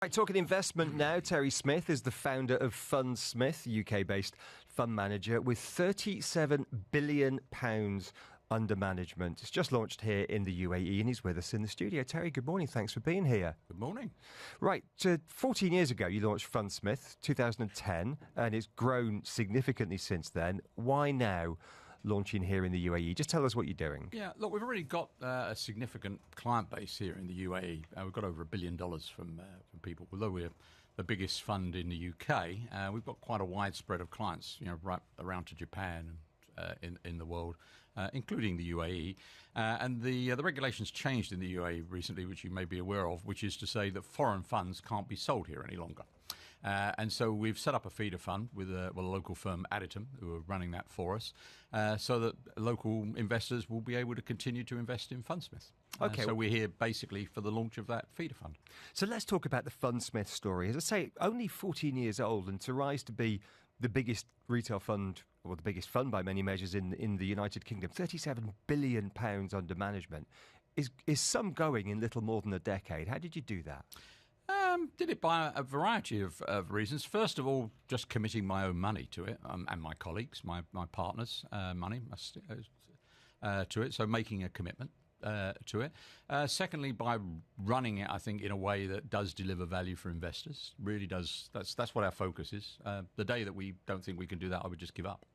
Right, talking investment now. Terry Smith is the founder of Fundsmith, UK-based fund manager with £37 billion under management. It's just launched here in the UAE and he's with us in the studio. Terry, good morning. Thanks for being here. Good morning. Right, 14 years ago you launched Fundsmith, 2010, and it's grown significantly since then. Why now launching here in the UAE? Just tell us what you're doing. Yeah, look, we've already got a significant client base here in the UAE. We've got over $1 billion from people. Although we're the biggest fund in the UK, we've got quite a wide spread of clients, right around to Japan and in the world, including the UAE. And the regulations changed in the UAE recently, which you may be aware of, which is to say that foreign funds can't be sold here any longer. And so we've set up a feeder fund with a local firm, Additum, who are running that for us, so that local investors will be able to continue to invest in Fundsmith. Okay. So we're here basically for the launch of that feeder fund. So let's talk about the Fundsmith story. As I say, only 14 years old, and to rise to be the biggest retail fund, or the biggest fund by many measures in the United Kingdom, £37 billion under management, is some going in little more than a decade. How did you do that? Did it by a variety of reasons. First of all, just committing my own money to it, and my colleagues, my partners' money to it. So making a commitment to it. Secondly, by running it, I think, in a way that does deliver value for investors. Really does. That's what our focus is. The day that we don't think we can do that, I would just give up.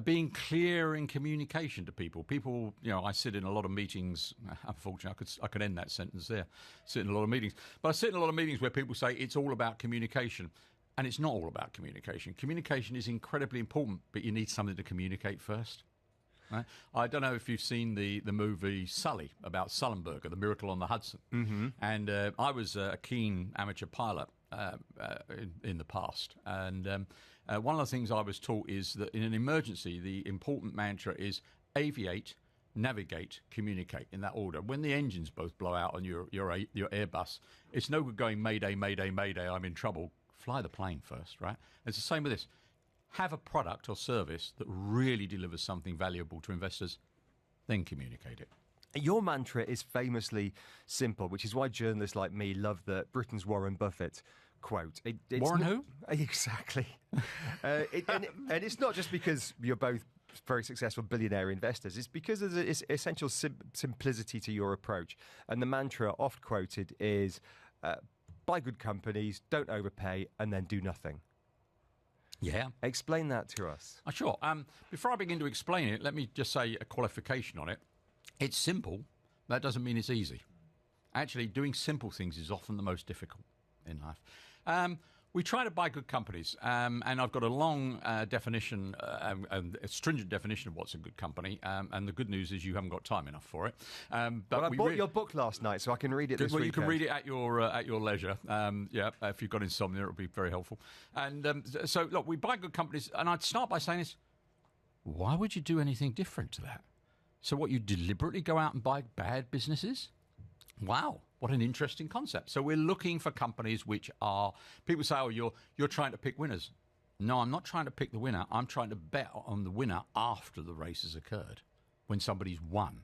Being clear in communication to people. People, I sit in a lot of meetings. Unfortunately, I could end that sentence there. Sit in a lot of meetings, but I sit in a lot of meetings where people say it's all about communication, and it's not all about communication. Communication is incredibly important, but you need something to communicate first. Right? I don't know if you've seen the movie Sully about Sullenberger, The Miracle on the Hudson. Mm-hmm. And I was a keen amateur pilot in the past. And one of the things I was taught is that in an emergency, the important mantra is aviate, navigate, communicate, in that order. When the engines both blow out on your Airbus, it's no good going Mayday, Mayday, Mayday, I'm in trouble. Fly the plane first, right? It's the same with this. Have a product or service that really delivers something valuable to investors, then communicate it. Your mantra is famously simple, which is why journalists like me love the Britain's Warren Buffett quote. Warren who? Exactly. And it's not just because you're both very successful billionaire investors. It's because of the essential simplicity to your approach. And the mantra oft quoted is, buy good companies, don't overpay, and then do nothing. Yeah. Explain that to us. Sure. Before I begin to explain it, let me just say a qualification on it. It's simple. That doesn't mean it's easy. Actually, doing simple things is often the most difficult in life. We try to buy good companies, and I've got a long definition, a stringent definition of what's a good company, and the good news is you haven't got time enough for it. But I bought your book last night, so I can read it this weekend. You can read it at your leisure. If you've got insomnia, it'll be very helpful. And so, look, we buy good companies, and I'd start by saying this, why would you do anything different to that? So what, you deliberately go out and buy bad businesses? Wow, what an interesting concept. So we're looking for companies which are, people say, oh, you're trying to pick winners. No, I'm not trying to pick the winner. I'm trying to bet on the winner after the race has occurred, when somebody's won.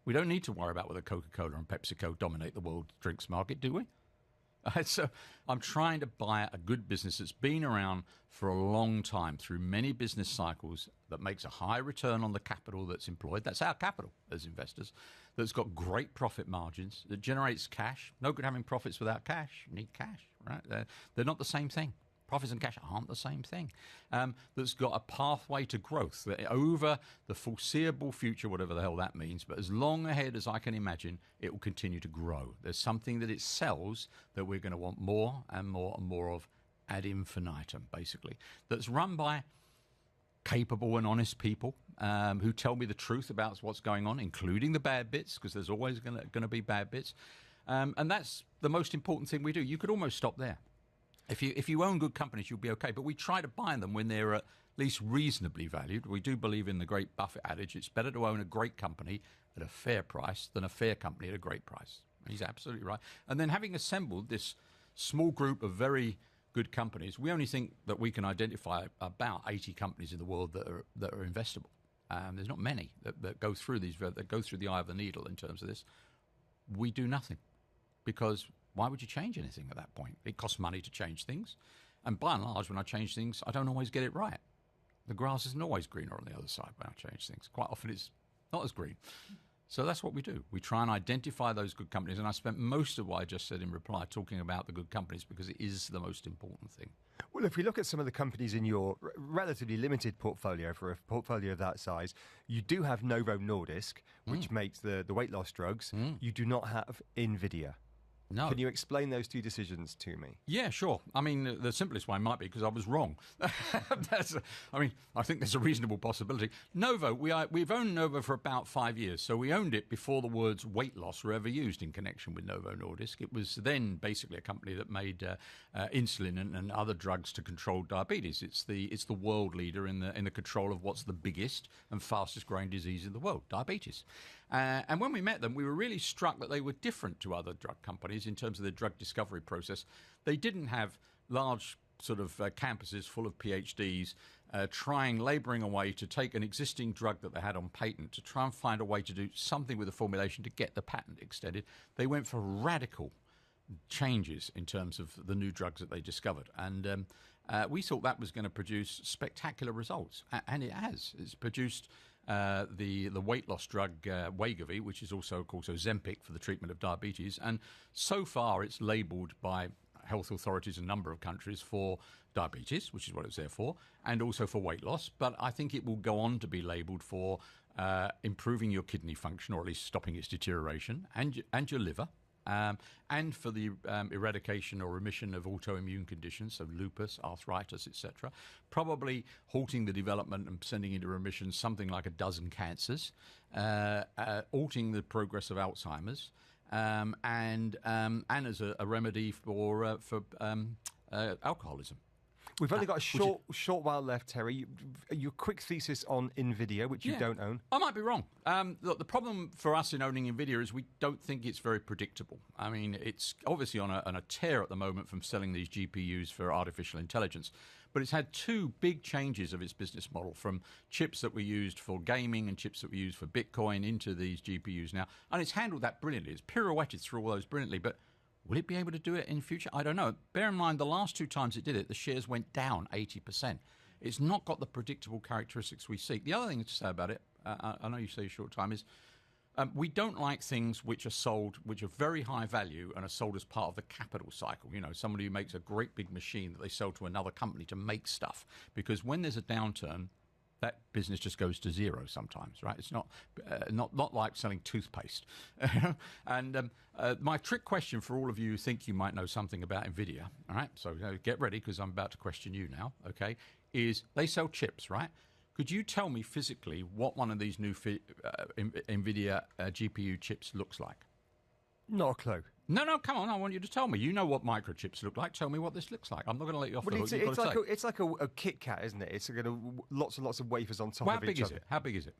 We don't need to worry about whether Coca-Cola and PepsiCo dominate the world drinks market, do we? So I'm trying to buy a good business that's been around for a long time through many business cycles, that makes a high return on the capital that's employed. That's our capital as investors. That's got great profit margins, that generates cash. No good having profits without cash. You need cash, right? They're not the same thing. Profits and cash aren't the same thing. That's got a pathway to growth that over the foreseeable future, whatever the hell that means, but as long ahead as I can imagine, it will continue to grow. There's something that it sells that we're going to want more and more and more of ad infinitum, basically, that's run by capable and honest people who tell me the truth about what's going on, including the bad bits, because there's always going to be bad bits. And that's the most important thing we do. You could almost stop there. If you own good companies, you'll be okay. But we try to buy them when they're at least reasonably valued. We do believe in the great Buffett adage, it's better to own a great company at a fair price than a fair company at a great price. He's absolutely right. And then having assembled this small group of very good companies, we only think that we can identify about 80 companies in the world that are investable. There's not many that go through the eye of the needle in terms of this. We do nothing because Why would you change anything at that point? It costs money to change things. And by and large, when I change things, I don't always get it right. The grass isn't always greener on the other side when I change things. Quite often it's not as green. So that's what we do. We try and identify those good companies. And I spent most of what I just said in reply talking about the good companies because it is the most important thing. Well, if we look at some of the companies in your relatively limited portfolio, for a portfolio of that size, you do have Novo Nordisk, which makes the weight loss drugs. You do not have NVIDIA. No. Can you explain those two decisions to me? Yeah, sure. I mean, the simplest way might be because I was wrong. I think there's a reasonable possibility. Novo, we've owned Novo for about 5 years. So we owned it before the words weight loss were ever used in connection with Novo Nordisk. It was then basically a company that made insulin and other drugs to control diabetes. It's the world leader in the control of what's the biggest and fastest growing disease in the world, diabetes. And when we met them, we were really struck that they were different to other drug companies in terms of the drug discovery process. They didn't have large sort of campuses full of PhDs labouring away to take an existing drug that they had on patent to try and find a way to do something with the formulation to get the patent extended. They went for radical changes in terms of the new drugs that they discovered. And we thought that was going to produce spectacular results. And it has. It's produced the weight loss drug Wegovy, which is also, of course, Ozempic for the treatment of diabetes. And so far it's labelled by health authorities in a number of countries for diabetes, which is what it's there for, and also for weight loss. But I think it will go on to be labelled for improving your kidney function, or at least stopping its deterioration, and your liver. And for the eradication or remission of autoimmune conditions, so lupus, arthritis, etc. Probably halting the development and sending into remission something like a dozen cancers, halting the progress of Alzheimer's, and as a remedy for alcoholism. We've only got a short while left, Terry. Your quick thesis on NVIDIA, which you don't own. I might be wrong. Look, the problem for us in owning NVIDIA is we don't think it's very predictable. I mean, it's obviously on a tear at the moment from selling these GPUs for artificial intelligence. But it's had two big changes of its business model, from chips that were used for gaming and chips that were used for Bitcoin into these GPUs now. And it's handled that brilliantly. It's pirouetted through all those brilliantly. But will it be able to do it in future? I don't know. Bear in mind, the last two times it did it, the shares went down 80%. It's not got the predictable characteristics we seek. The other thing to say about it, I know you say a short time, is we don't like things which are sold, which are very high value and are sold as part of the capital cycle. You know, somebody who makes a great big machine that they sell to another company to make stuff. Because when there's a downturn, that business just goes to zero sometimes, right? It's not like selling toothpaste. And my trick question for all of you who think you might know something about NVIDIA, all right? So get ready, because I'm about to question you now, okay? Is they sell chips, right? Could you tell me physically what one of these new NVIDIA GPU chips looks like? Not a clue. No, come on. I want you to tell me. You know what microchips look like. Tell me what this looks like. I'm not going to let you off the hook. It's like a Kit Kat, isn't it? It's got lots and lots of wafers on top well, of each other. How big is it?